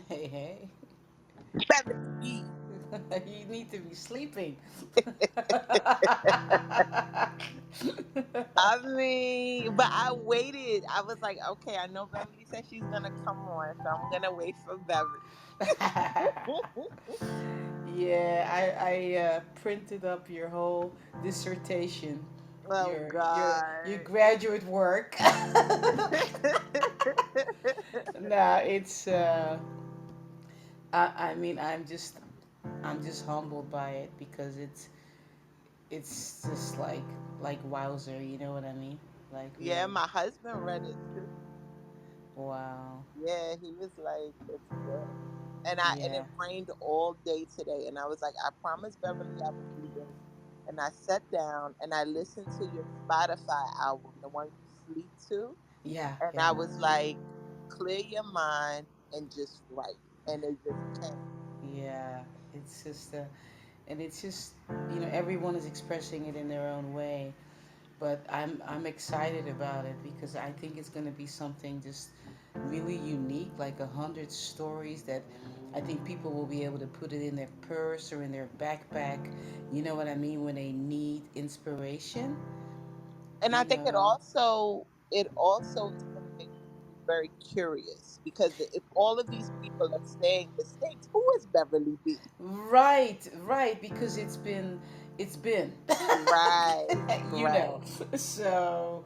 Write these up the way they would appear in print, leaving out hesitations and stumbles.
Hey, hey. Beverly B. You need to be sleeping. I mean, but I waited. I was like, okay, I know Beverly said she's gonna come on, so I'm gonna wait for Beverly. Yeah, I printed up your whole dissertation, Oh your God. graduate work. Nah, it's I mean I'm just humbled by it because it's just like wowzer, you know what I mean? Like Yeah, really. my husband read it too. Wow. Yeah, he was like, "It's good," and Yeah. it rained all day today, and I was like, "I promised Beverly I would do this," and I sat down and I listened to your Spotify album, the one you sleep to, Yeah, and yeah. I was like, "Clear your mind and just write," and it just came. Yeah. It's just and it's just everyone is expressing it in their own way, but I'm excited about it because I think it's going to be something just really unique, like 100 stories that I think people will be able to put it in their purse or in their backpack. You know what I mean? When they need inspiration, And I you think know. it also is going to make people very curious because if all of these people are saying mistakes, who is Beverly B? Right, right, because it's been, Right, you right. know. So,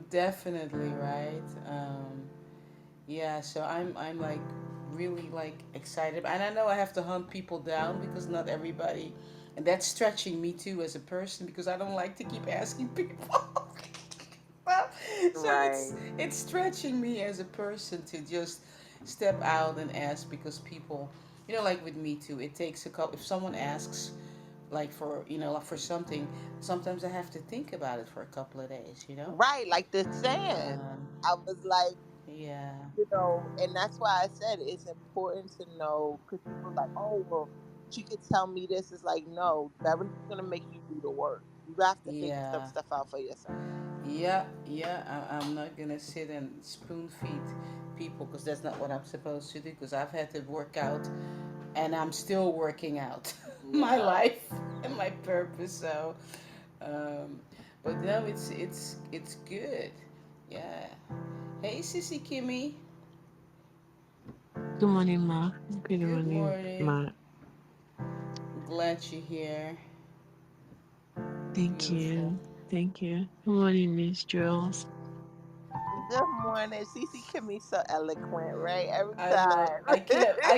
definitely, right. Yeah, so I'm like really like excited, and I know I have to hunt people down because not everybody, and that's stretching me too as a person because I don't like to keep asking people. Well, so Right. it's stretching me as a person to just step out and ask because people, like with me too, it takes a couple. If someone asks, like for like for something, sometimes I have to think about it for a couple of days. Right, like the sand. Um, I was like, yeah, and that's why I said it's important to know because people are like, oh, well, she could tell me this. It's like, no, Beverly's going to make you do the work. You have to figure some yeah. stuff out for yourself. Yeah, yeah, I'm not gonna sit and spoon feed people because that's not what I'm supposed to do. Because I've had to work out, and I'm still working out my Yeah. life and my purpose. So, um, but no, it's good. Yeah. Hey, Sissy Kimmy. Good morning, Ma. Good Good morning, morning. Ma. Glad you're here. Thank Beautiful. you. Thank you. Good morning, Miss Jules. Good morning. Cece can be so eloquent, right? Every I love. time. I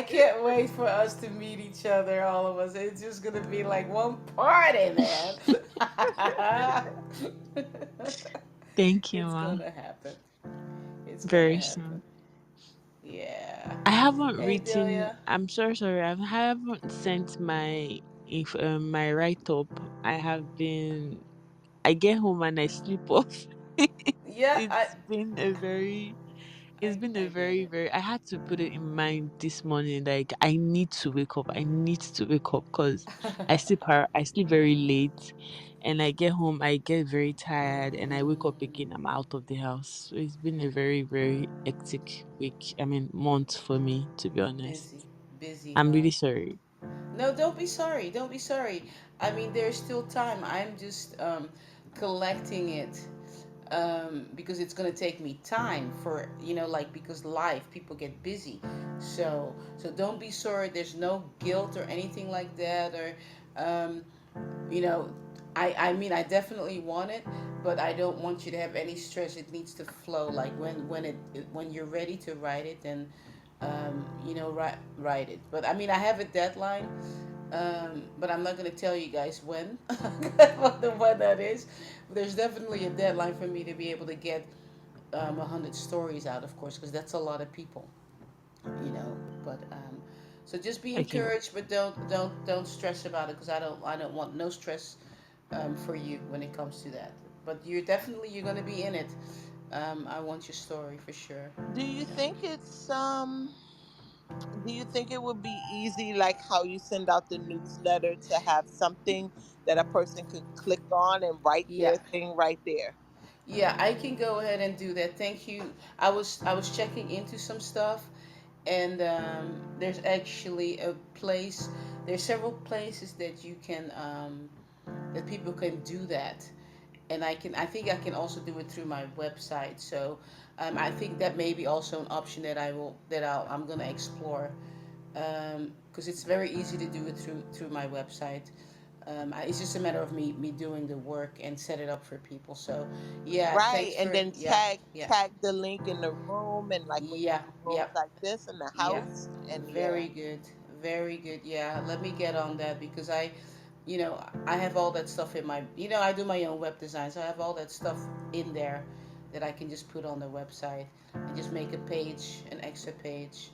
can't wait for us to meet each other. All of us. It's just gonna be like one party, man. Thank you, It's Ma. gonna happen. It's gonna Very happen. soon. Yeah. I haven't Hey, written. Delia. I'm so sorry. I haven't sent my if my write up. I have been. I get home and I sleep off. Yeah, It's been a very It's been a I get very, it. very. I had to put it in mind this morning. Like I need to wake up. I need to wake up because I sleep very late, and I get home. I get very tired, and I wake up again. I'm out of the house. So it's been a very, very hectic week. I mean, month for me, to be Busy, honest. busy, I'm huh? really sorry. No, don't be sorry. Don't be sorry. I mean, there's still time. I'm just collecting it because it's gonna take me time for like because life people get busy. So don't be sorry. There's no guilt or anything like that. Or um, you know, I mean I definitely want it, but I don't want you to have any stress. It needs to flow. Like when you're ready to write it, then write it. But I mean I have a deadline, but I'm not going to tell you guys when when that is. There's definitely a deadline for me to be able to get 100 stories out, of course, because that's a lot of people, But so just be Okay. encouraged, but don't stress about it because I don't want no stress for you when it comes to that. But you're going to be in it. I want your story for sure. Do you Yeah. think do you think it would be easy like how you send out the newsletter to have something that a person could click on and write their Yeah. thing right there? Yeah, I can go ahead and do that. Thank you. I was checking into some stuff, and there's actually a place. There's several places that you can that people can do that, and I think I can also do it through my website. So I think that may be also an option that I'm gonna explore, because it's very easy to do it through my website. It's just a matter of me doing the work and set it up for people. So yeah, Right, thanks and for then yeah, tag yeah, the link in the room, and like when you yeah, do rooms yeah, like this in the yeah. house, and yeah. Very good, very good. Yeah, let me get on that because I have all that stuff in my, I do my own web design, so I have all that stuff in there that I can just put on the website and just make a page, an extra page.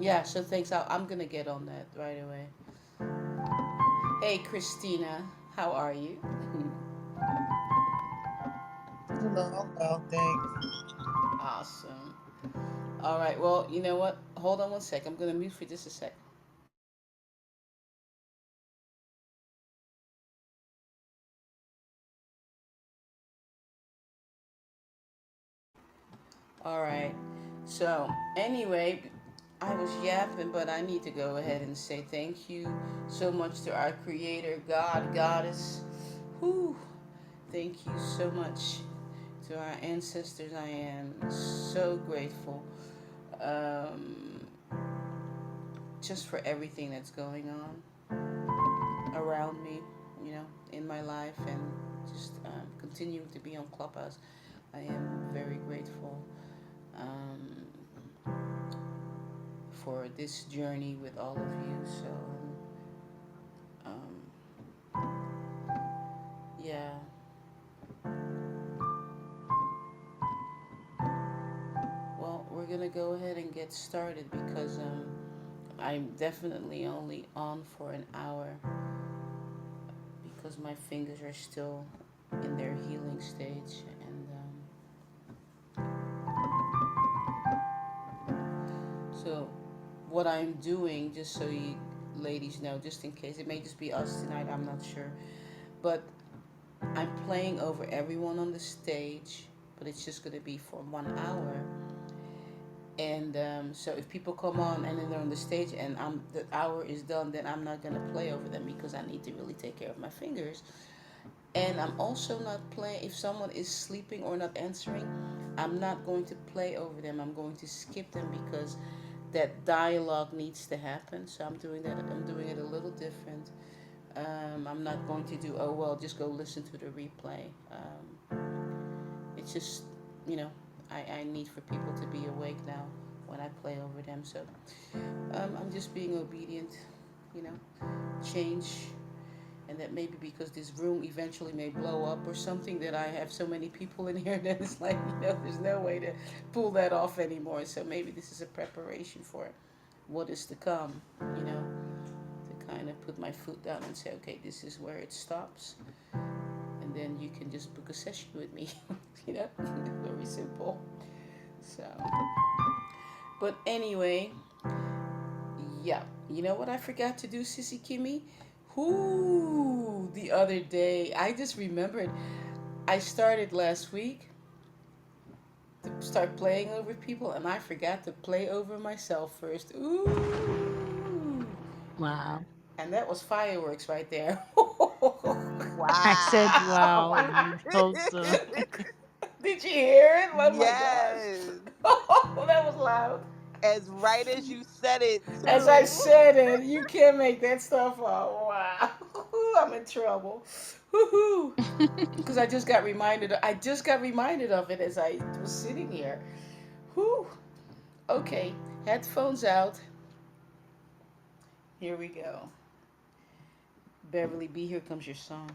Yeah, so thanks. I'm gonna get on that right away. Hey, Christina, how are you? Hello, well, thanks. Awesome. All right. Well, you know what? Hold on one sec. I'm gonna mute for just a sec. All right. So, anyway, I was yapping, but I need to go ahead and say thank you so much to our Creator, God, Goddess. Whew. Thank you so much to our ancestors. I am so grateful, um, just for everything that's going on around me, in my life, and just continuing to be on Clubhouse. I am very grateful. Um, for this journey with all of you. So, yeah. Well, we're gonna go ahead and get started because I'm definitely only on for an hour because my fingers are still in their healing stage. And so, what I'm doing, just so you ladies know, just in case, it may just be us tonight, I'm not sure. But I'm playing over everyone on the stage, but it's just going to be for 1 hour. And so if people come on and then they're on the stage and the hour is done, then I'm not going to play over them because I need to really take care of my fingers. And I'm also not playing, if someone is sleeping or not answering, I'm not going to play over them. I'm going to skip them because that dialogue needs to happen. So I'm doing it a little different. I'm not going to do, oh, well, just go listen to the replay. It's just, you know, I need for people to be awake now when I play over them. So I'm just being obedient, you know, change. And that maybe because this room eventually may blow up or something, that I have so many people in here that it's like, there's no way to pull that off anymore. So maybe this is a preparation for what is to come, you know, to kind of put my foot down and say, okay, this is where it stops. And then you can just book a session with me, you know, very simple. So, but anyway, yeah. You know what I forgot to do, Sissy Kimmy? Whoo, the other day, I just remembered I started last week to start playing over people, and I forgot to play over myself first. Ooh. Wow. And that was fireworks right there. I said Wow. wow. You also. Did you hear it? Oh my gosh. Yes. That was loud. As right as you said it As I too. said it, you can't make that stuff up. Wow. I'm in trouble. Woohoo. Because I just got reminded of it as I was sitting here. Whew. Okay, headphones out. Here we go. Beverly B, here comes your song.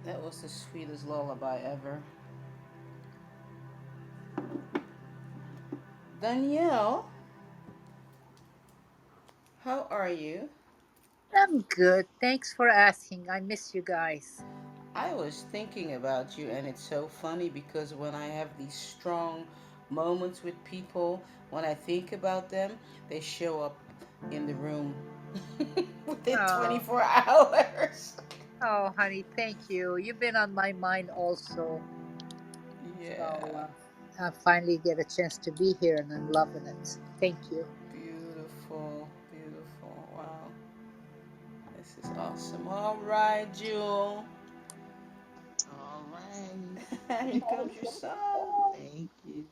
That was the sweetest lullaby ever. Danielle, how are you? I'm good. Thanks for asking. I miss you guys. I was thinking about you, and it's so funny because when I have these strong moments with people, when I think about them, they show up in the room within Oh, 24 hours. oh, honey, thank you. You've been on my mind also. So Yeah, I finally get a chance to be here, and I'm loving it. Thank you. beautiful, beautiful. Wow, this is awesome. All right, Jewel. All right. Here comes your song. Thank you.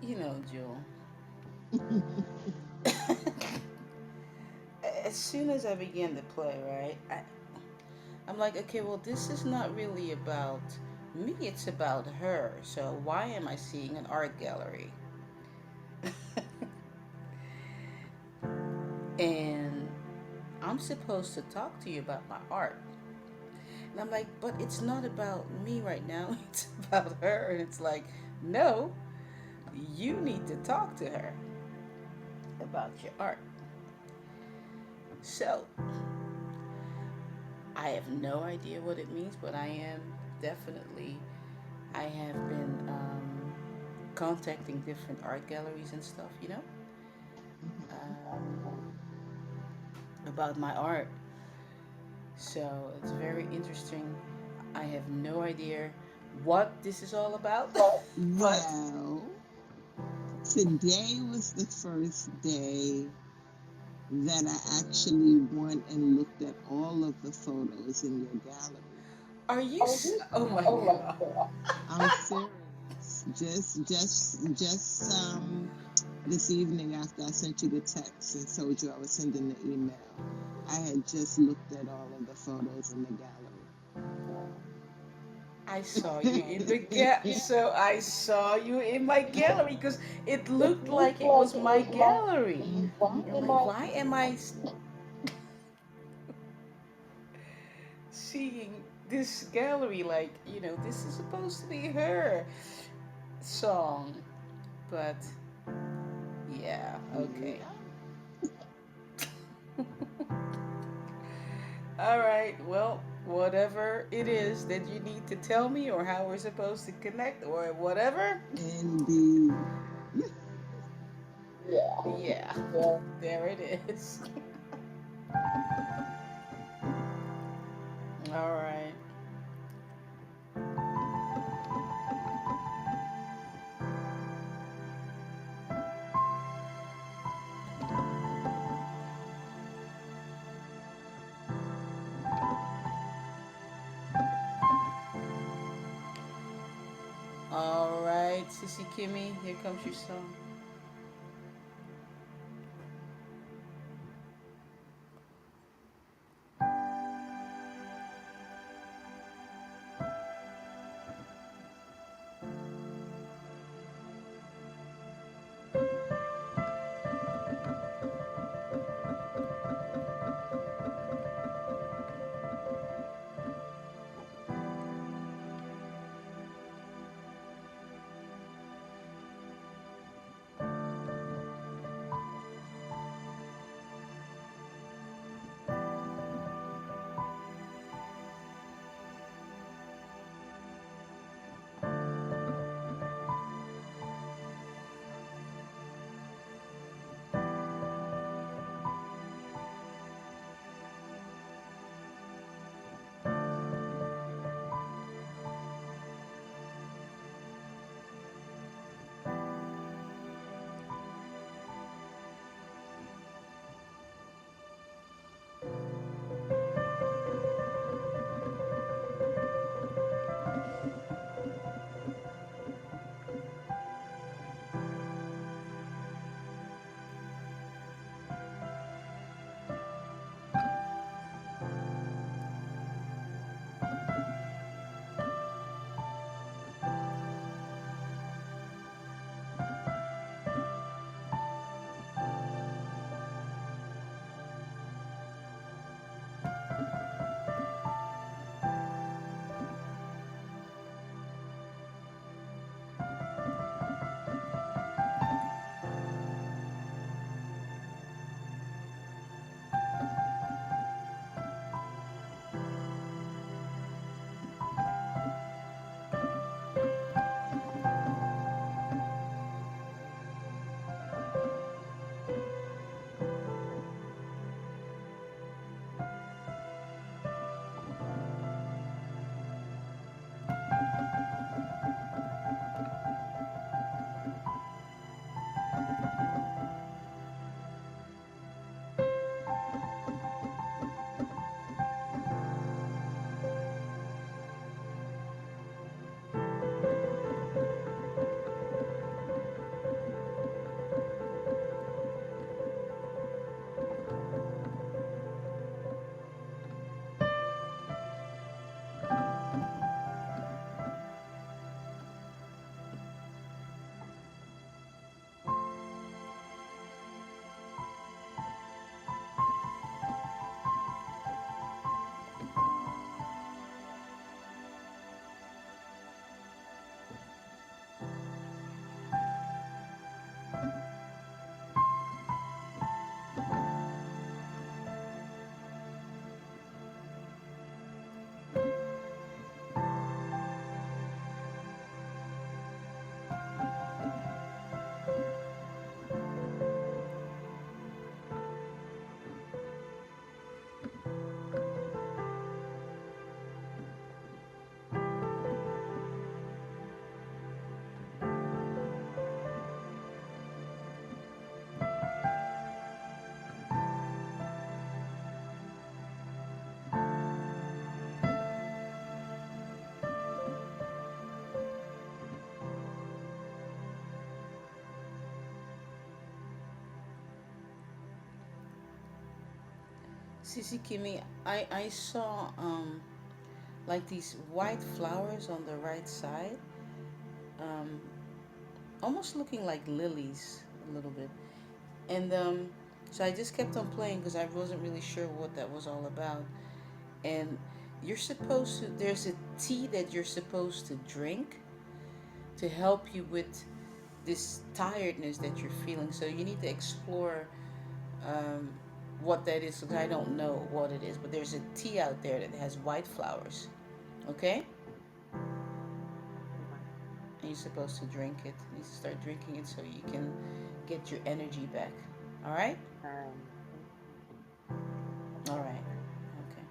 You know, Jewel. As soon as I began to play, right, I'm like, okay, well, this is not really about me, it's about her. So why am I seeing an art gallery? And I'm supposed to talk to you about my art. And I'm like, but it's not about me right now, it's about her. And it's like, no, you need to talk to her about your art. So I have no idea what it means, but I am definitely, I have been contacting different art galleries and stuff, about my art. So it's very interesting. I have no idea what this is all about, but Well, today was the first day that I actually went and looked at all of the photos in your gallery. are you? Oh my god! I'm serious. Just this evening after I sent you the text and told you I was sending the email, I had just looked at all of the photos in the gallery. I saw you in the so I saw you in my gallery because it looked like it was my gallery. I'm like, why am I seeing this gallery like, this is supposed to be her song. But yeah, okay. Yeah. All right, well, whatever it is that you need to tell me, or how we're supposed to connect, or whatever. Indeed. Yeah, there it is. All right. All right, Sissy Kimmy, here comes your song. Sissy Kimmy, I saw like these white flowers on the right side, um, almost looking like lilies a little bit. And so I just kept on playing because I wasn't really sure what that was all about. And you're supposed to, there's a tea that you're supposed to drink to help you with this tiredness that you're feeling. So you need to explore um, what that is. Because I don't know what it is, but there's a tea out there that has white flowers. Okay, and you're supposed to drink it. You need to start drinking it so you can get your energy back. All right. All right. Okay.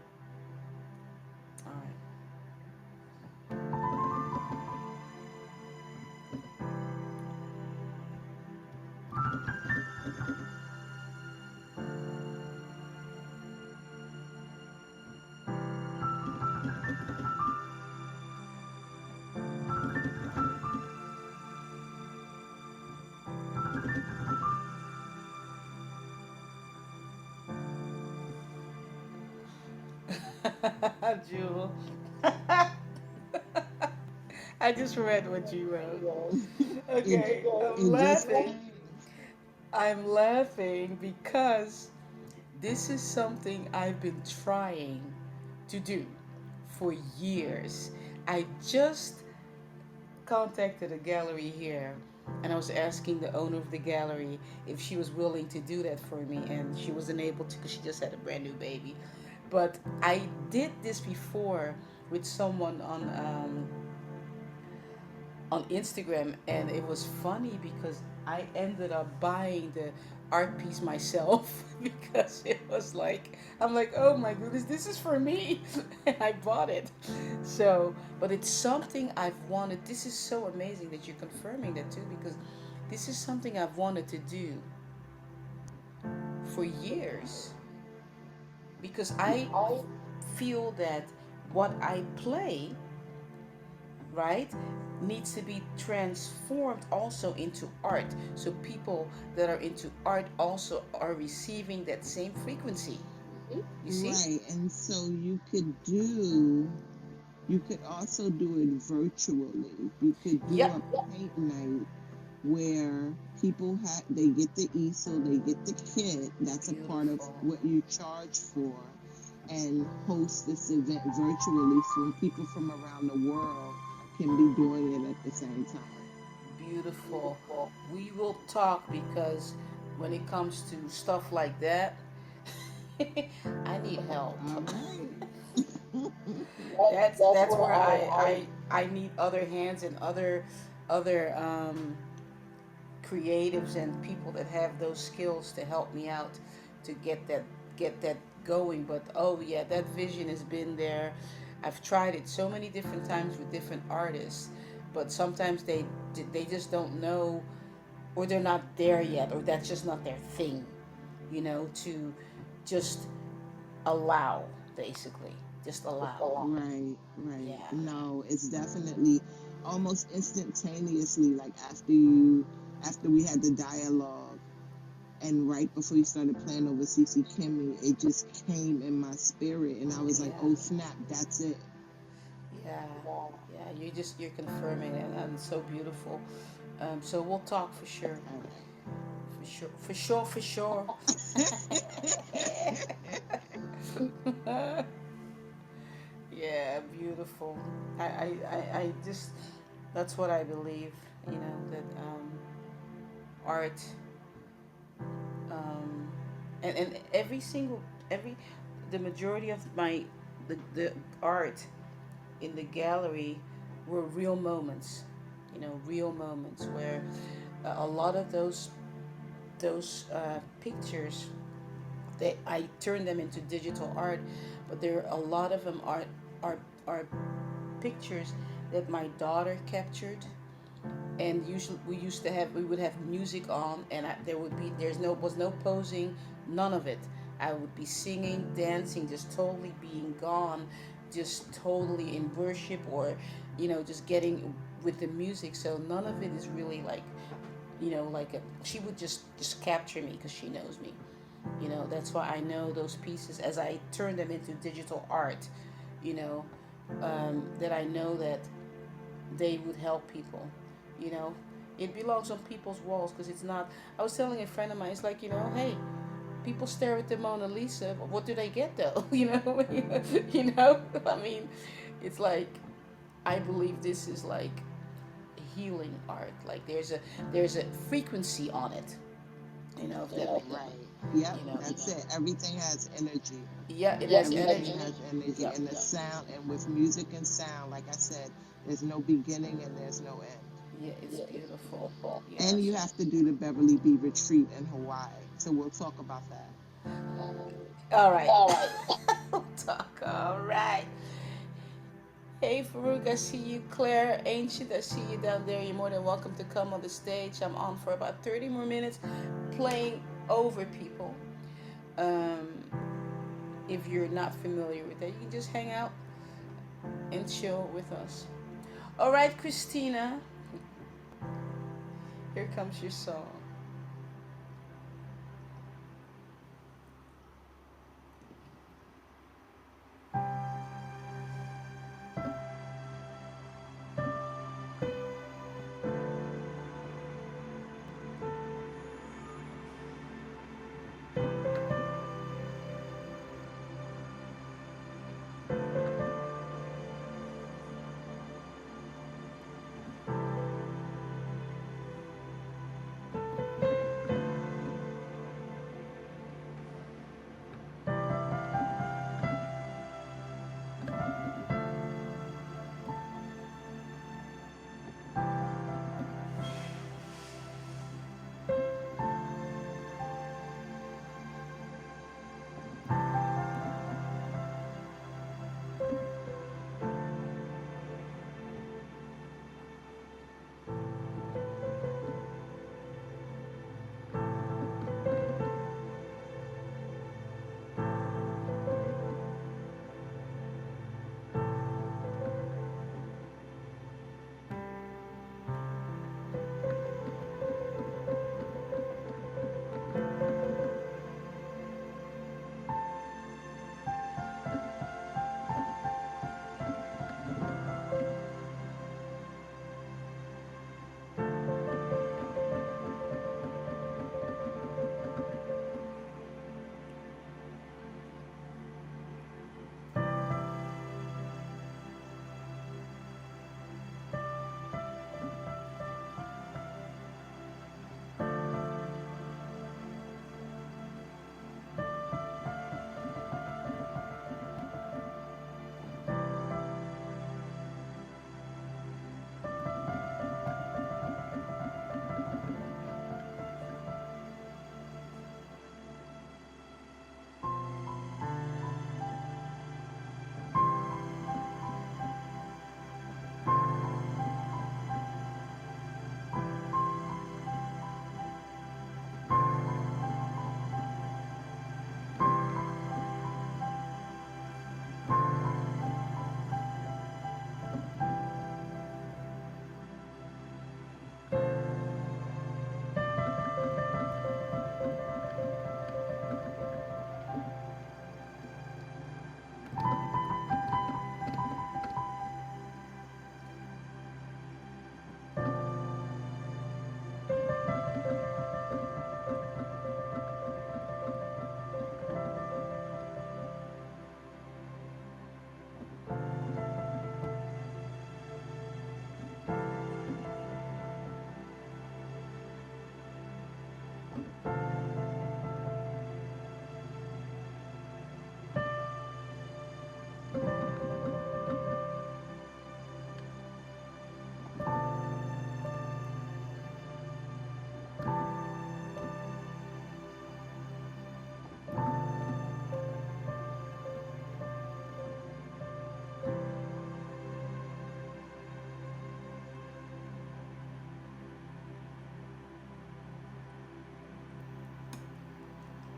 All right. Jewel. I just read what you wrote. It Okay, I'm it just laughing. came. I'm laughing because this is something I've been trying to do for years. I just contacted a gallery here and I was asking the owner of the gallery if she was willing to do that for me, and she wasn't able to because she just had a brand new baby. But I did this before with someone on Instagram, and it was funny because I ended up buying the art piece myself because it was like I'm like, oh my goodness, this is for me, and I bought it. So, but it's something I've wanted. This is so amazing that you're confirming that too, because this is something I've wanted to do for years because I feel that what I play, right, needs to be transformed also into art. So people that are into art also are receiving that same frequency. You see? Right. And so you could also do it virtually. You could do Yep. a paint night where they get the easel, they get the kit. That's a part of Beautiful. what you charge for, and host this event virtually so people from around the world can be doing it at the same time. Beautiful. We will talk because when it comes to stuff like that, I need help. All right. That's where I need other hands and other creatives and people that have those skills to help me out to get that going. But oh yeah, that vision has been there. I've tried it so many different times with different artists, but sometimes they just don't know, or they're not there yet, or that's just not their thing, to just allow, basically, just allow. Right, right. Yeah. No, it's definitely almost instantaneously, like after we had the dialogue and right before you started playing over CC Kimmy, it just came in my spirit and I was like, Yeah. oh snap, that's it. Yeah, yeah, you're confirming it, and it's so beautiful. So we'll talk for sure, All right. for sure, for sure, for sure. Yeah, beautiful. I just, that's what I believe. That art, um, and every the majority of the art in the gallery were real moments, real moments where a lot of those pictures, they I turned them into digital art, but there a lot of them are pictures that my daughter captured, and usually we would have music on, and there was no posing, none of it. I would be singing, dancing, just totally being gone, just totally in worship, or just getting with the music. So none of it is really like, she would just capture me because she knows me. That's why I know those pieces as I turn them into digital art. You know, that I know that they would help people. You know, it belongs on people's walls because it's not. I was telling a friend of mine, it's like, hey, People stare at the Mona Lisa. What do they get though? You know. I mean, it's like I believe this is like healing art. Like there's a frequency on it. You know, if that makes Right. Yep. you know. That's it. Everything has energy. Yeah, it has Everything energy. has energy. Yeah. And the sound, and with music and sound, like I said, there's no beginning and there's no end. Yeah, it's beautiful. And Yes. you have to do the Beverly B retreat in Hawaii. So we'll talk about that. All right. We'll talk. All right. Hey Farouk, I see you. Claire, Ancient, I see you down there. You're more than welcome to come on the stage. I'm on for about 30 more minutes playing over people. Um, if you're not familiar with that, you can just hang out and chill with us. All right, Christina, here comes your song.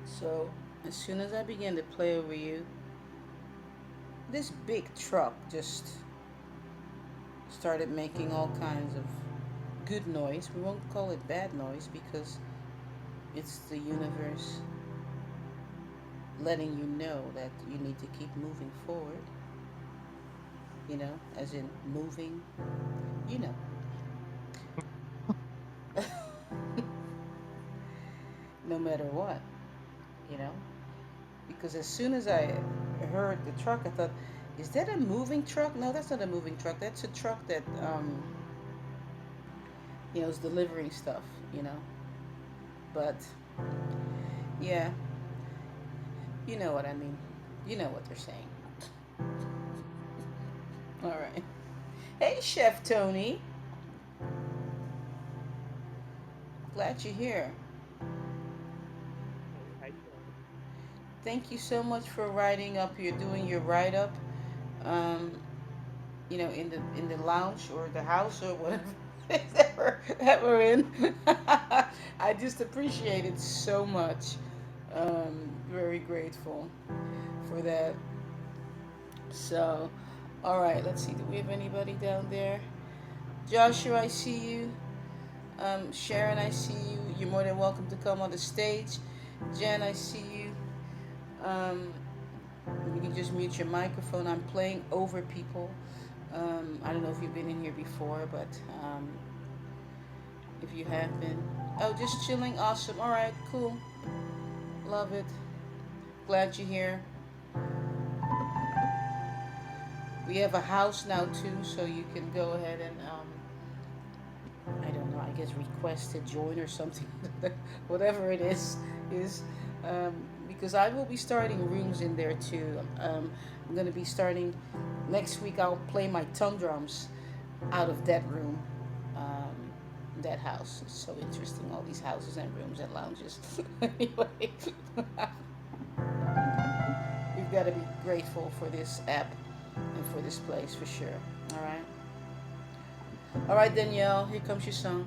So, as soon as I began to play over you, this big truck just started making all kinds of good noise. We won't call it bad noise because it's the universe letting you know that you need to keep moving forward, as in moving, you know. No matter what. you know, because as soon as I heard the truck, I thought, is that a moving truck? No, that's not a moving truck. That's a truck that, is delivering stuff, you know. But yeah, you know what I mean. You know what they're saying. All right. Hey, Chef Tony. Glad you're here. Hey, how you doing? Thank you so much for writing up. You're doing your write up, um, in the lounge or the house or whatever that we're in. I just appreciate it so much. Very grateful for that. So, all right, let's see. Do we have anybody down there? Joshua, I see you. Sharon, I see you. You're more than welcome to come on the stage. Jen, I see you. Um, you can just mute your microphone. I'm playing over people. I don't know if you've been in here before, but if you have been. Oh, just chilling. Awesome. All right, cool. Love it. Glad you're here. We have a house now too, so you can go ahead and I don't know. I guess request to join or something, whatever it is because I will be starting rooms in there too. I'm gonna be starting next week. I'll play my tongue drums out of that room. Um, that house. It's so interesting. All these houses and rooms and lounges. Anyway, we've got to be grateful for this app and for this place for sure. All right. All right, Danielle. Here comes your song.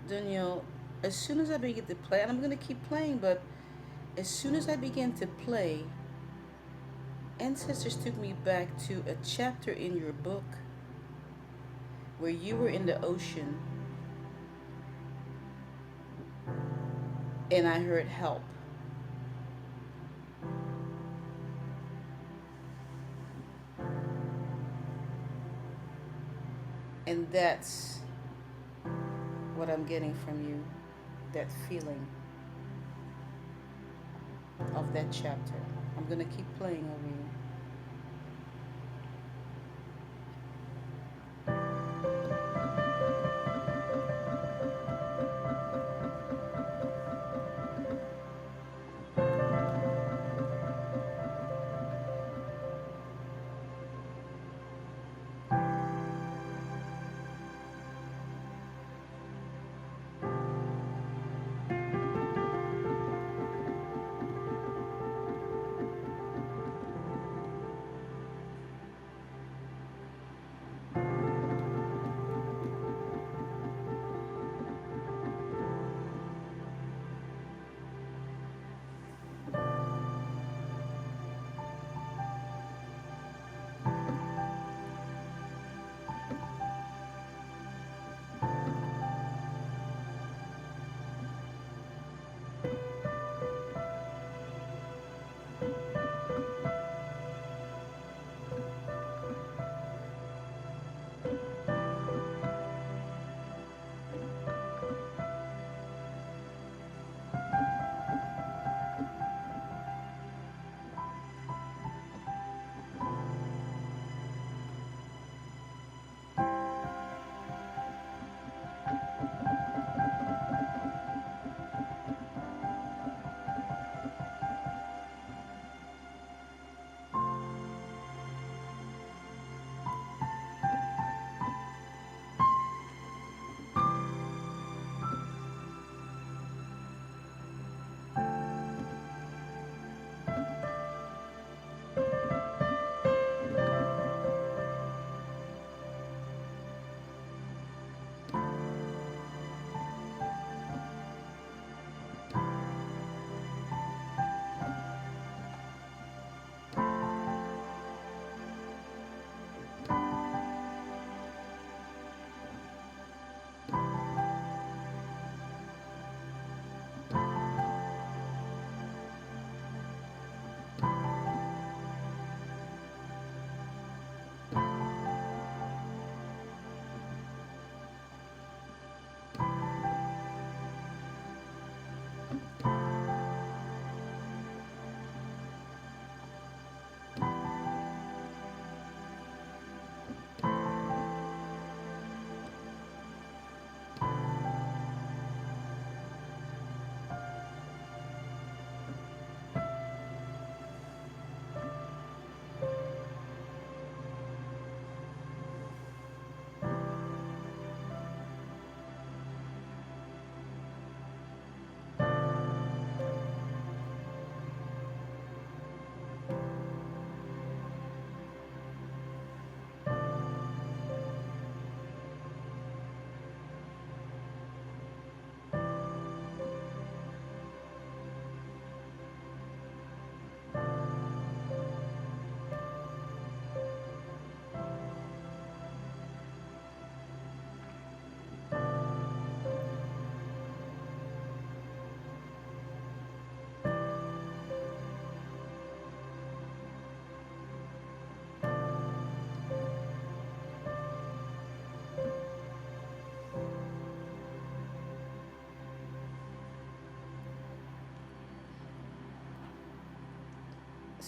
Danielle, as soon as I begin to play, and I'm going to keep playing, but as soon as I began to play, ancestors took me back to a chapter in your book where you were in the ocean and I heard help. And that's what I'm getting from you, that feeling of that chapter. I'm going to keep playing over you.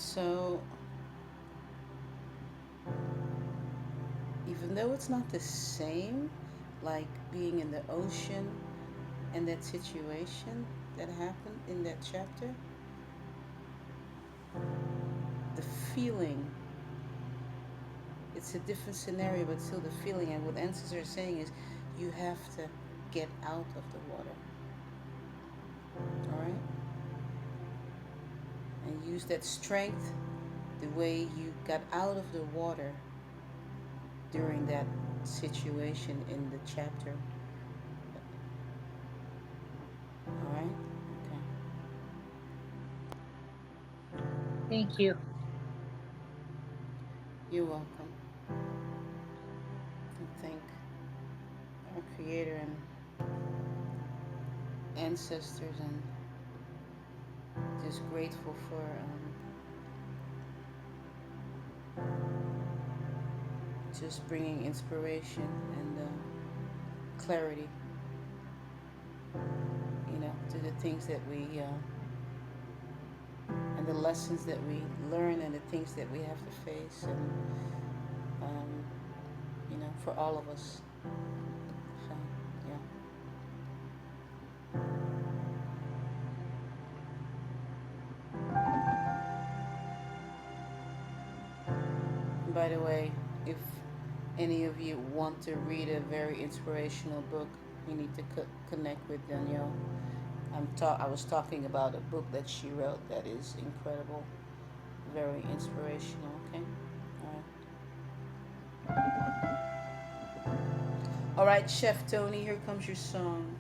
So, even though it's not the same, like being in the ocean and that situation that happened in that chapter, the feeling, it's a different scenario, but still the feeling. And what Answers are saying is you have to get out of the water, all right? And use that strength the way you got out of the water during that situation in the chapter, all right? Okay. Thank you. You're welcome. And thank our Creator and ancestors, and just grateful for just bringing inspiration and clarity, to the things that we and the lessons that we learn and the things that we have to face, and um, for all of us. So, yeah. And by the way, if any of you want to read a very inspirational book, you need to connect with Danielle. I was talking about a book that she wrote that is incredible, very inspirational. Okay, all right, all right, Chef Tony. Here comes your song.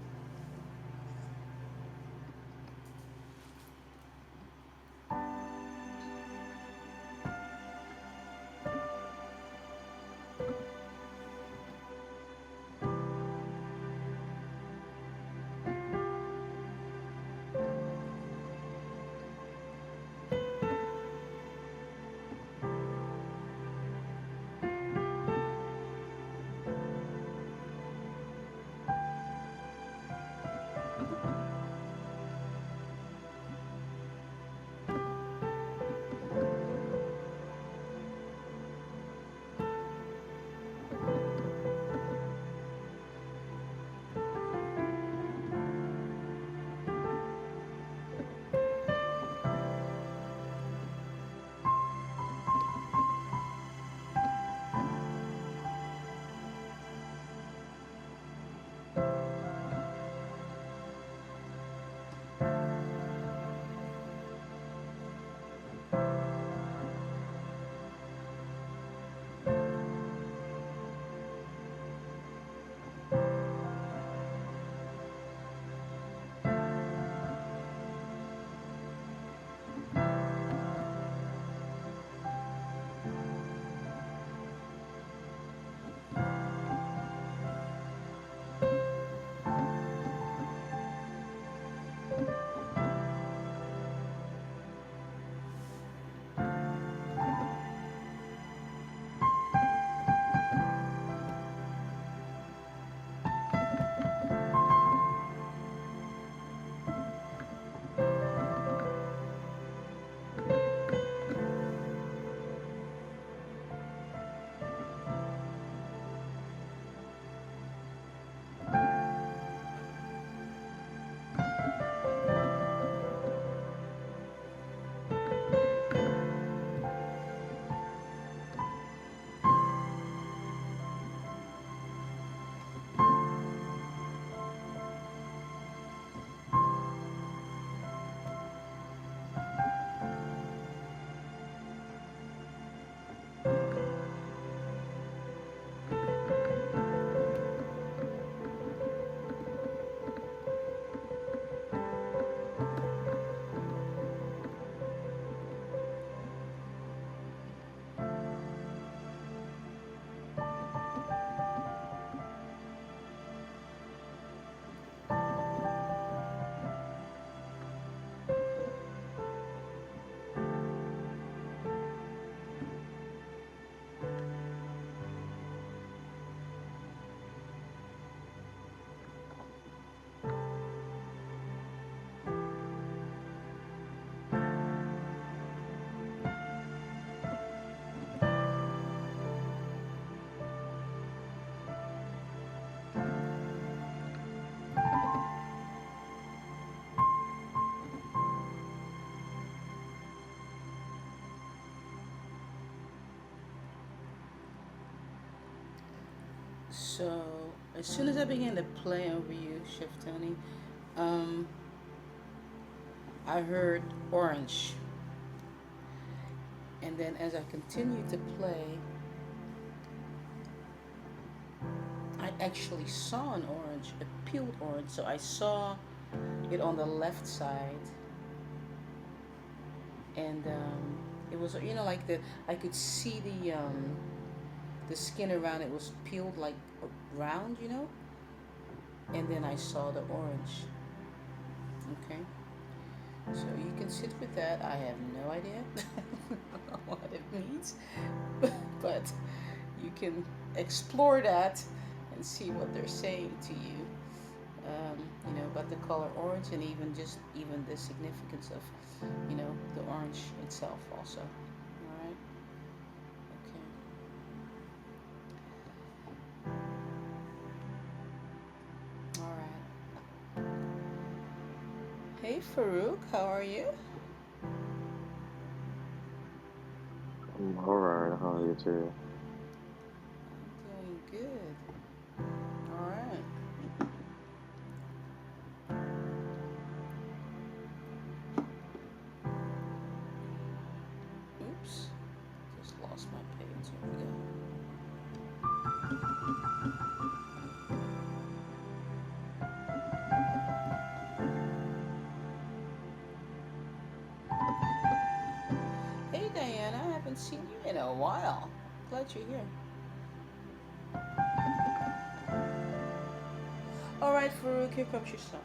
So as soon as I began to play over you, Chef Tony, um, I heard orange, and then as I continued to play, I actually saw an orange, a peeled orange. So I saw it on the left side, and it was like I could see the skin around it was peeled like round, and then I saw the orange. Okay, so you can sit with that. I have no idea what it means, but you can explore that and see what they're saying to you. About the color orange, and even the significance of, the orange itself also. All right. Okay. All right. Hey Farouk, how are you? I'm alright, how are you too? I'm doing good. All right. Oops. Just lost my page. Here we go. Hey Diana, I haven't seen you in a while. Glad you're here. All right, Farouk, here comes your song.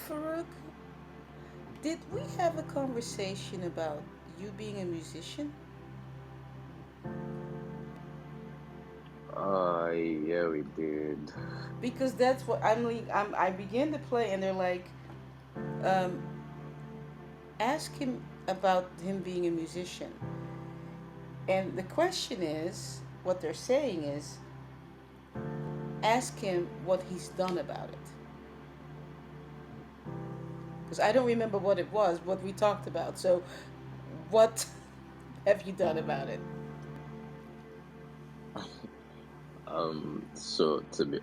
Farouk, did we have a conversation about you being a musician? Yeah, we did. Because that's what I began to play, and they're like, um, ask him about him being a musician. And the question is, what they're saying is, ask him what he's done about it. Because I don't remember what it was, what we talked about. So, what have you done about it? So to be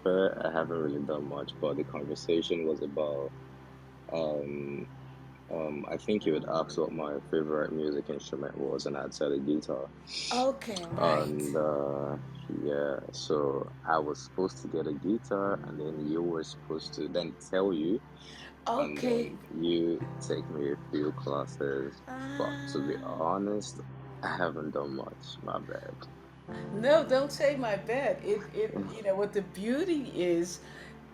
fair, I haven't really done much, but the conversation was about um I think you would ask what my favorite music instrument was, and I'd said a guitar. Okay, right. And yeah, so I was supposed to get a guitar, and then you were supposed to then tell you, and Okay. then you take me a few classes. But to be Uh, honest, I haven't done much. My bad. no, don't say my bed. What the beauty is,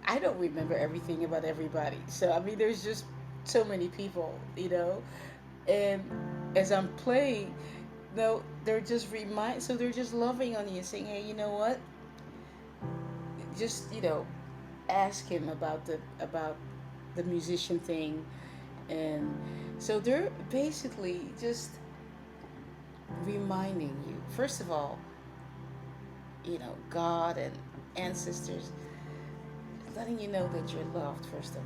I don't remember everything about everybody. So, I mean, there's just so many people. And as I'm playing, no, so they're just loving on you, saying, hey, you know what? Just, ask him about the musician thing. And so they're basically just reminding you, first of all, God and ancestors, letting you know that you're loved, first of all.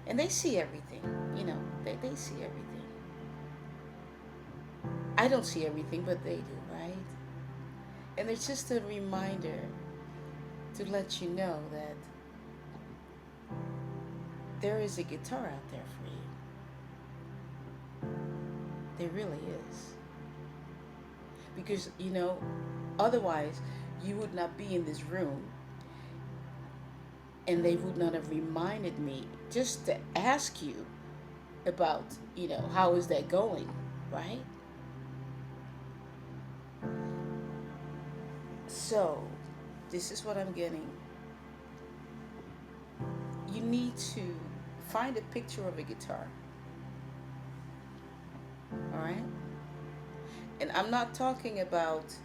And they see everything, they see everything. I don't see everything, but they do, right? And it's just a reminder to let you know that there is a guitar out there for you. There really is. Because, otherwise, you would not be in this room, and they would not have reminded me just to ask you about, how is that going, right? So, this is what I'm getting. You need to find a picture of a guitar, all right? And I'm not talking about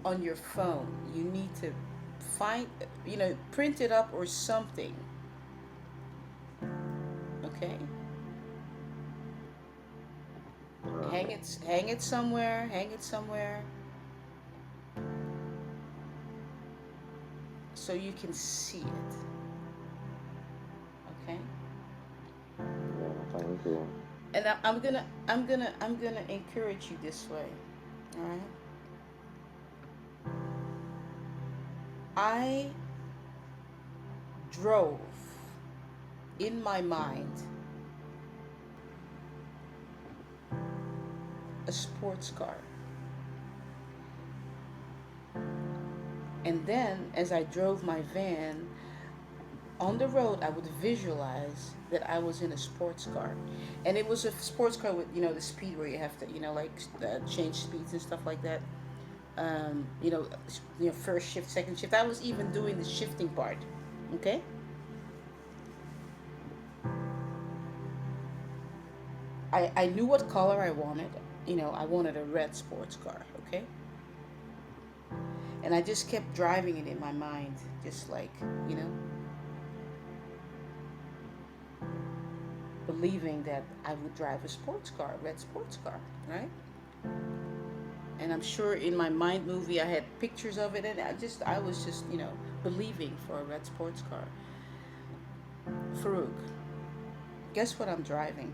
on your phone. You need to find, print it up or something. Okay? Alright. Hang it somewhere, hang it somewhere so you can see it. Okay? Yeah, thank you. And I'm gonna encourage you this way. All right? I drove in my mind a sports car. And then as I drove my van on the road, I would visualize that I was in a sports car. And it was a sports car with, the speed where you have to, change speeds and stuff like that. Um, you know, first shift, second shift. I was even doing the shifting part. Okay? I knew what color I wanted. I wanted a red sports car. Okay? And I just kept driving it in my mind, just like, you know, believing that I would drive a sports car, a red sports car, right? And I'm sure in my mind movie I had pictures of it, and I was just, believing for a red sports car. Farouk, guess what I'm driving?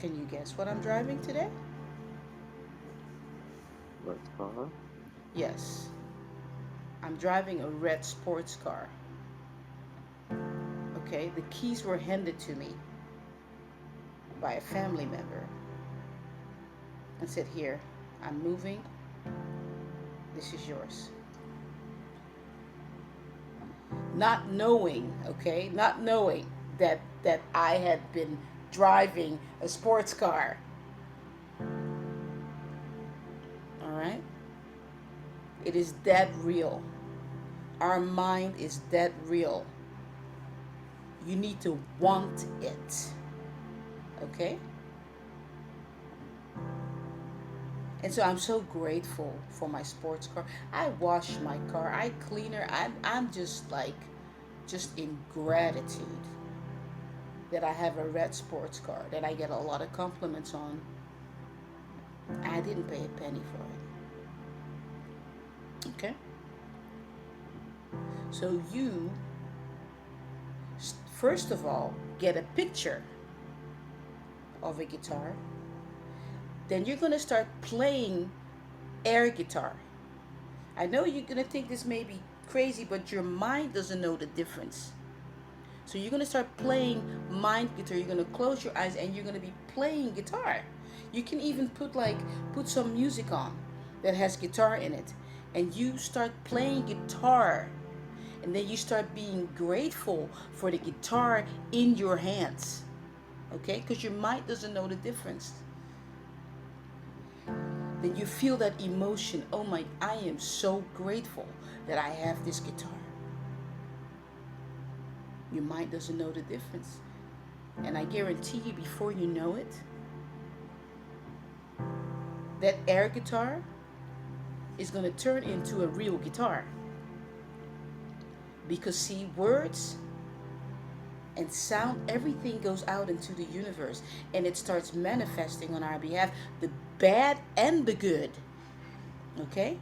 Can you guess what I'm driving today? Let's car. Yes, I'm driving a red sports car. Okay, the keys were handed to me by a family member and said, "Here, I'm moving. This is yours." Not knowing, okay, not knowing that I had been driving a sports car. All right? It is that real. Our mind is that real. You need to want it. Okay? And so I'm so grateful for my sports car. I wash my car, I clean her. I'm just in gratitude that I have a red sports car that I get a lot of compliments on. I didn't pay a penny for it. Okay? So you, first of all, get a picture of a guitar. Then you're going to start playing air guitar. I know you're going to think this may be crazy, but your mind doesn't know the difference. So you're going to start playing mind guitar. You're going to close your eyes and you're going to be playing guitar. You can even put some music on that has guitar in it, and you start playing guitar. And then you start being grateful for the guitar in your hands. Okay? Because your mind doesn't know the difference. Then you feel that emotion. Oh my, I am so grateful that I have this guitar. Your mind doesn't know the difference. And I guarantee you, before you know it, that air guitar is going to turn into a real guitar. Because see, words and sound, everything goes out into the universe and it starts manifesting on our behalf, the bad and the good. Okay?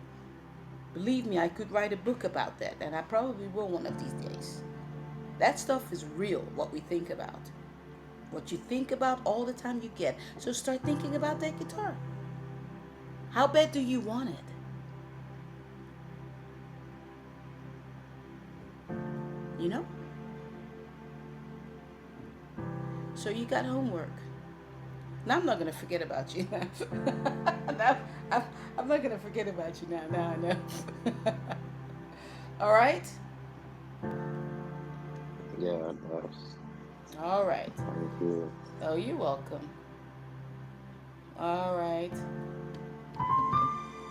Believe me, I could write a book about that, and I probably will one of these days. That stuff is real, what we think about. What you think about all the time you get. So start thinking about that guitar. How bad do you want it? You know? So you got homework. Now I'm not going to forget about you. Now, I'm not going to forget about you now. Now I know. All right? Yeah, it does. All right. Thank you. Oh, you're welcome. All right.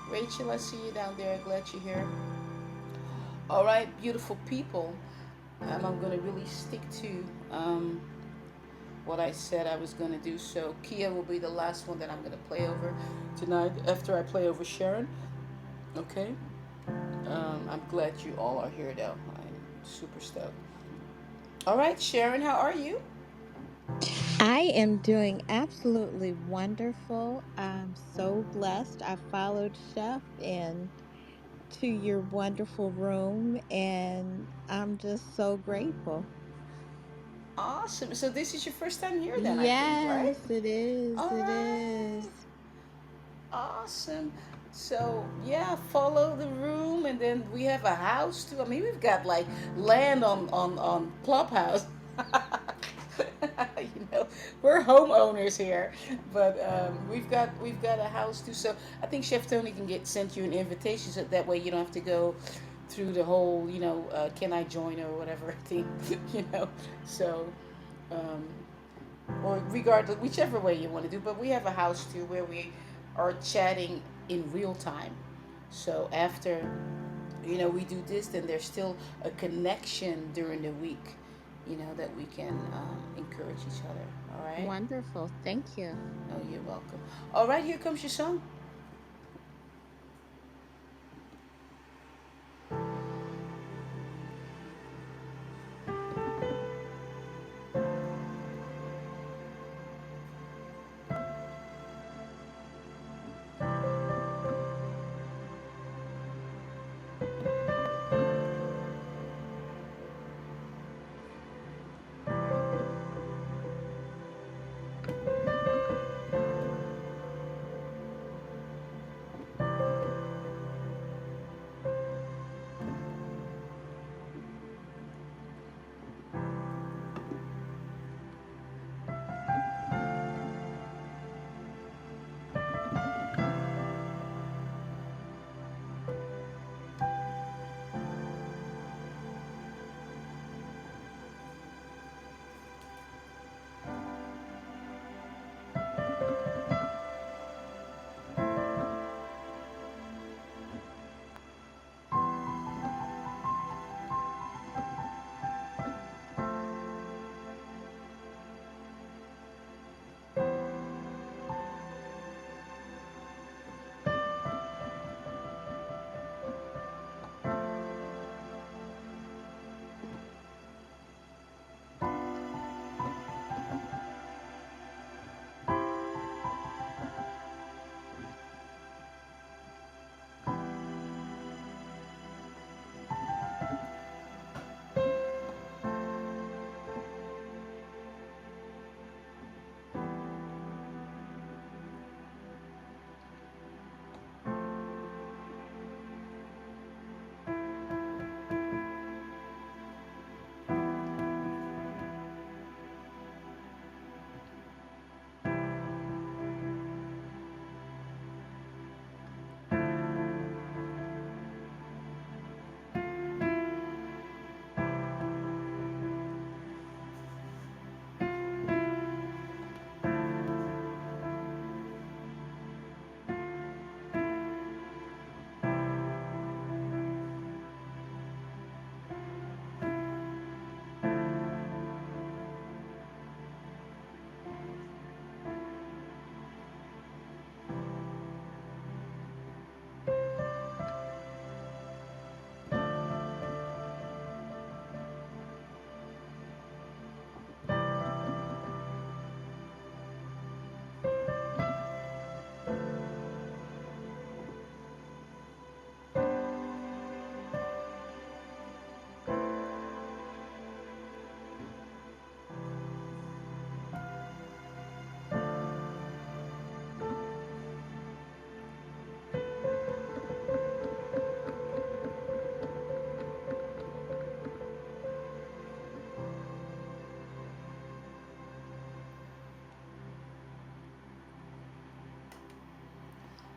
Rachel, I see you down there. Glad you're here. All right, beautiful people. I'm going to really stick to what I said I was going to do. So Kia will be the last one that I'm going to play over tonight after I play over Sharon. Okay. I'm glad you all are here though. I'm super stoked. All right, Sharon, how are you? I am doing absolutely wonderful. I'm so blessed. I followed Chef in to your wonderful room and I'm just so grateful. Awesome. So this is your first time here then, I think, right? Yes, it is. All It right. is. Awesome. So yeah, follow the room, and then we have a house too. I mean, we've got like land on Clubhouse. You know, we're homeowners here, but we've got a house too. So I think Chef Tony can get sent you an invitation, so that way you don't have to go through the whole, can I join or whatever thing, you know. So um, or regardless, whichever way you want to do. But we have a house too where we are chatting in real time. So after we do this, then there's still a connection during the week, that we can encourage each other. All right. Wonderful. Thank you. Oh, you're welcome. All right, here comes your song.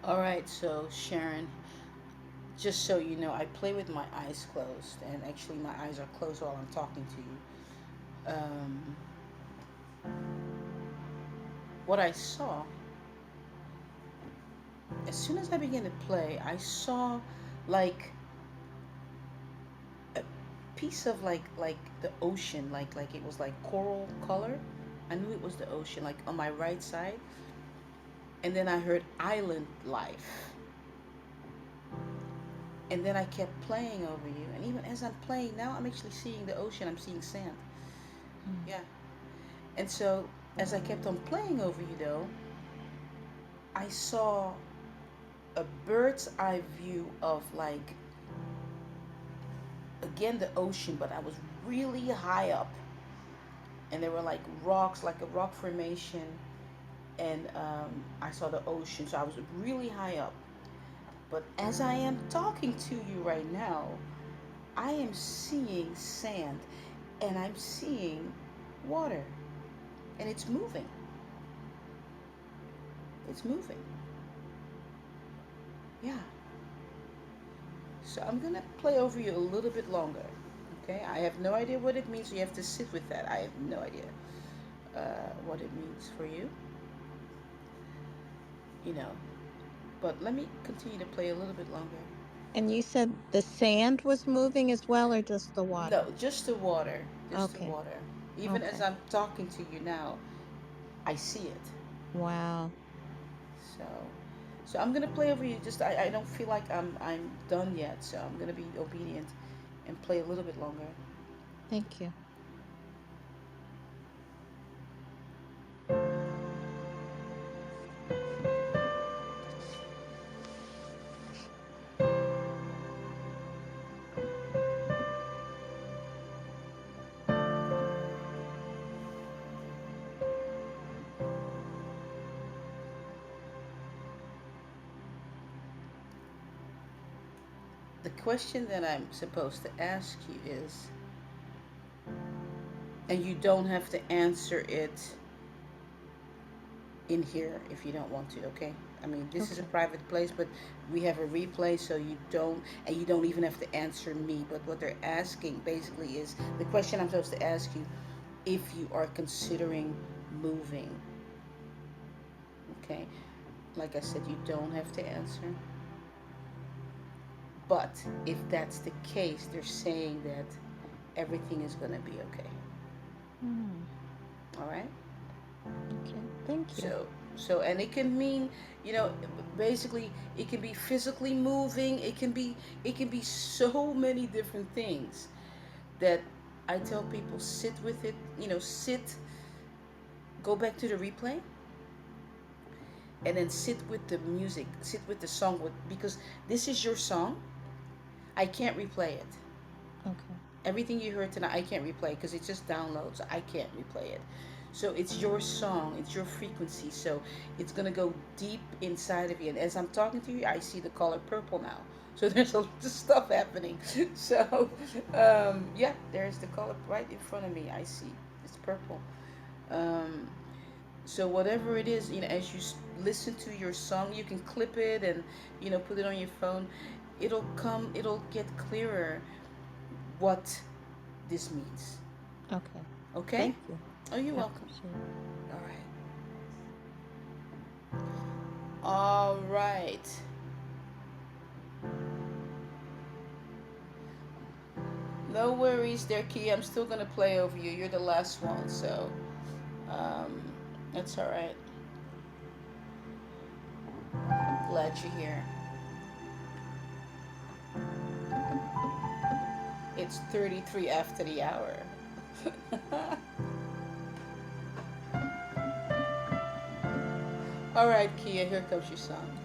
All right, so Sharon, just so you know, I play with my eyes closed, and actually my eyes are closed while I'm talking to you. What I saw, as soon as I began to play, I saw like a piece of like the ocean, like it was like coral color, I knew it was the ocean, like on my right side. And then I heard island life. And then I kept playing over you. And even as I'm playing now, I'm actually seeing the ocean. I'm seeing sand. Mm. Yeah. And so as I kept on playing over you, though, I saw a bird's eye view of like again the ocean, but I was really high up, and there were like rocks, like a rock formation, and I saw the ocean, so I was really high up. But as I am talking to you right now, I am seeing sand, and I'm seeing water, and it's moving. It's moving. Yeah. So I'm gonna play over you a little bit longer. Okay, I have no idea what it means. So you have to sit with that. I have no idea what it means for you. You know, but let me continue to play a little bit longer. And you said the sand was moving as well, or just the No, water? just the water. Just the Okay. water. Even as Okay. I'm talking to you now, I see it. Wow. So, so I'm gonna play over you. Just I don't feel like I'm done yet. So I'm gonna be obedient and play a little bit longer. Thank you. The question that I'm supposed to ask you is, and you don't have to answer it in here if you don't want to, okay? I mean, this is a Okay. private place, but we have a replay, so you don't, and you don't even have to answer me. But what they're asking basically is the question I'm supposed to ask you if you are considering moving, okay? Like I said, you don't have to answer. But if that's the case, they're saying that everything is going to be okay. Hmm. All right? Okay. Thank you. So and it can mean, you know, basically it can be physically moving, it can be so many different things that I tell people sit with it, sit, go back to the replay, and then sit with the music, sit with the song, because this is your song. I can't replay it. Okay. Everything you heard tonight I can't replay because it just downloads. I can't replay it. So it's your song, it's your frequency. So it's gonna go deep inside of you. And as I'm talking to you, I see the color purple now. So there's a lot of stuff happening. So yeah, there's the color right in front of me. I see it's purple. Um, so whatever it is, as you listen to your song, you can clip it and put it on your phone. It'll get clearer what this means. Okay. Okay? Thank you. Oh, you're I welcome. appreciate it. All right. All right. No worries there, Key. I'm still gonna play over you. You're the last one, so um, that's all right. Glad you're here. It's 33 after the hour. All right, Kia. Here comes your song.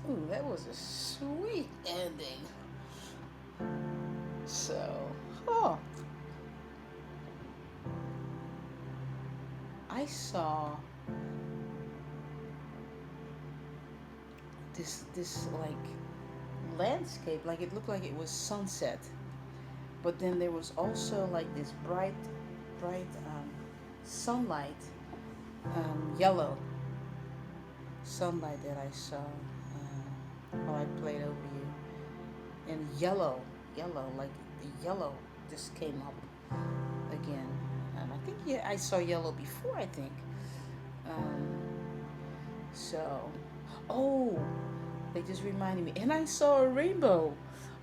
Ooh, that was a sweet ending. So, oh, I saw this like landscape, like it looked like it was sunset, but then there was also like this bright sunlight, yellow sunlight that I saw while I played over you, and yellow, like the yellow just came up again. I think, yeah, I saw yellow before, I think. Um, so, oh, they just reminded me, and I saw a rainbow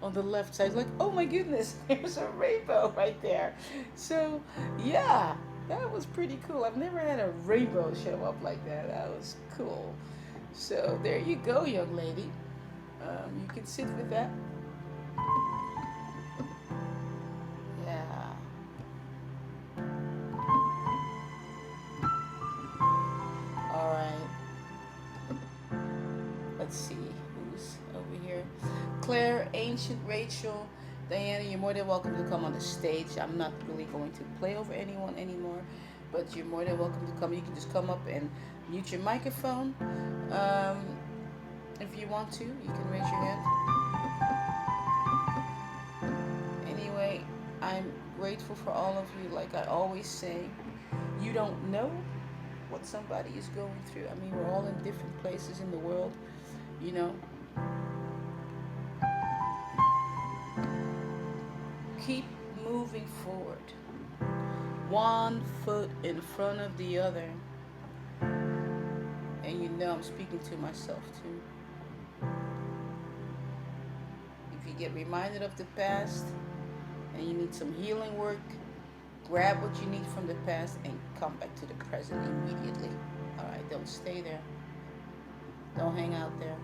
on the left side. Like, oh my goodness, there's a rainbow right there. So, yeah, that was pretty cool. I've never had a rainbow show up like that. That was cool. So there you go, young lady. You can sit with that. Yeah. All right. Let's see who's over here. Claire, Ancient, Rachel, Diana, you're more than welcome to come on the stage. I'm not really going to play over anyone anymore, but you're more than welcome to come. You can just come up and mute your microphone. Um, if you want to, you can raise your hand. Anyway, I'm grateful for all of you. Like I always say, you don't know what somebody is going through. I mean, we're all in different places in the world, you know. Keep moving forward, one foot in front of the other. And you know I'm speaking to myself too. If you get reminded of the past and you need some healing work, grab what you need from the past and come back to the present immediately. Alright, don't stay there. Don't hang out there.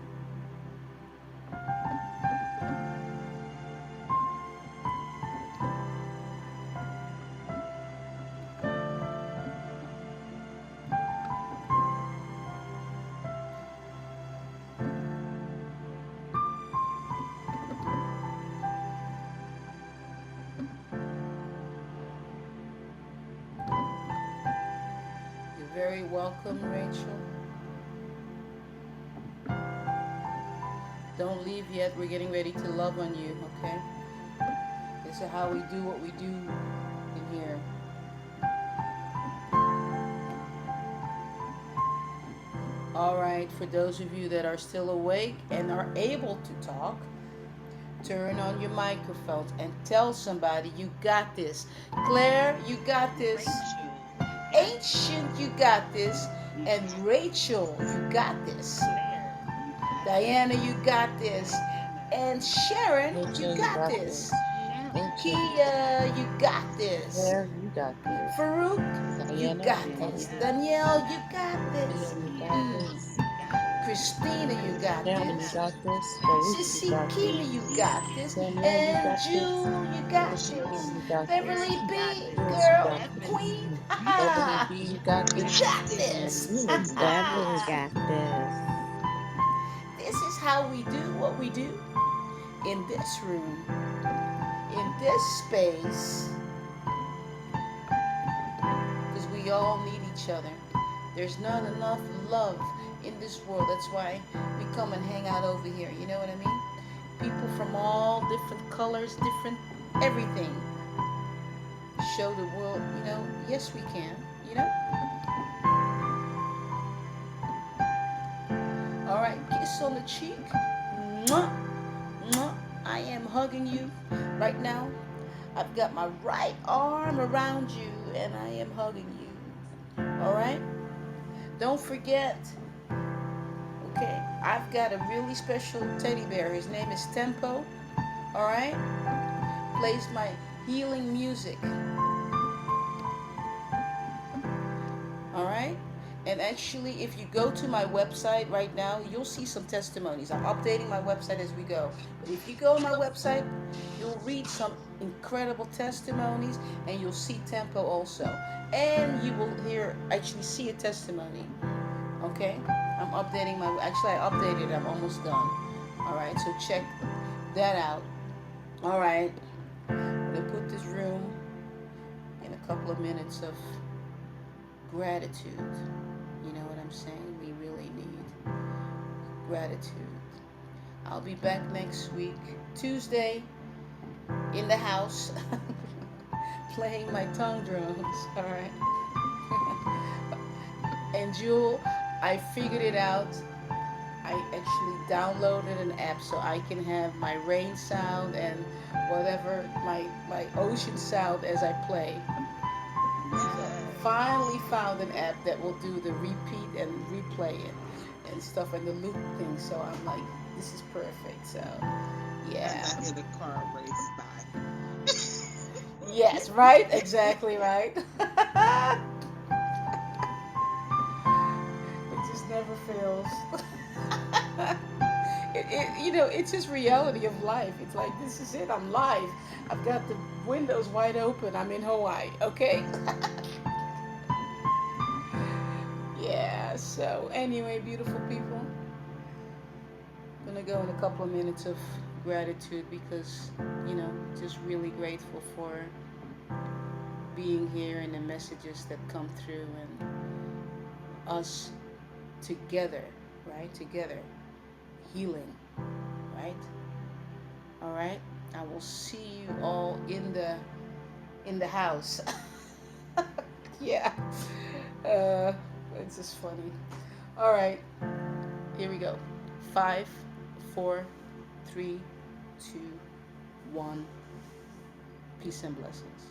You're very welcome, Rachel. Don't leave yet. We're getting ready to love on you, okay? This is how we do what we do in here. All right, for those of you that are still awake and are able to talk, turn on your microphones and tell somebody you got this. Claire, you got this. Ancient, you got this. And Rachel, you got this. Diana, you got this. And Sharon, you Rachel, you got got this. this. Ancient, you got Kia, this. you got this. Claire, you got this. Farouk, you Diana, got you got this. this. Danielle, you got Leah, this. you got this. Christina, you got Sharon, you this. got this. Farouk, you Sissy got Kimi, this. you got this. Danielle, you And got this. June, you got Michelle, this. you got this. Beverly B, Jules, you girl, got this. queen, Ebony B, you got you this. got And this. Nina, you got Devlin this. got this. This is how we do what we do in this room, in this space, because we all need each other. There's not enough love in this world. That's why we come and hang out over here. You know what I mean? People from all different colors, different everything. Show the world, yes, we can, you know? All right, kiss on the cheek. Mwah, mwah. I am hugging you right now. I've got my right arm around you and I am hugging you. All right? Don't forget, okay? I've got a really special teddy bear. His name is Tempo. All right? Plays my healing music. All right? And actually, if you go to my website right now, you'll see some testimonies. I'm updating my website as we go. But if you go on my website, you'll read some incredible testimonies, and you'll see Tempo also. And you will hear, actually see a testimony. Okay? I'm updating my, actually, I updated it. I'm almost done. All right, so check that out. All right, I'm gonna put this room in a couple of minutes of gratitude. You know what I'm saying? We really need gratitude. I'll be back next week, Tuesday, in the house, playing my tongue drums. All right. And Jewel, I figured it out. I actually downloaded an app so I can have my rain sound and whatever my ocean sound as I play. So Yes. finally found an app that will do the repeat and replay it and stuff and the loop thing. So I'm like, this is perfect. So As yeah. I hear the car race by. Yes, right? Exactly right. It just never fails. It's just reality of life. It's like, this is it. I'm live. I've got the windows wide open. I'm in Hawaii. Okay. Yeah. So anyway, beautiful people, I'm gonna go in a couple of minutes of gratitude because just really grateful for being here and the messages that come through and us together, right? Together, healing, right? All right. I will see you all in the house. Yeah. Uh, it's just funny. All right. Here we go. 5, 4, 3, 2, 1. Peace and blessings.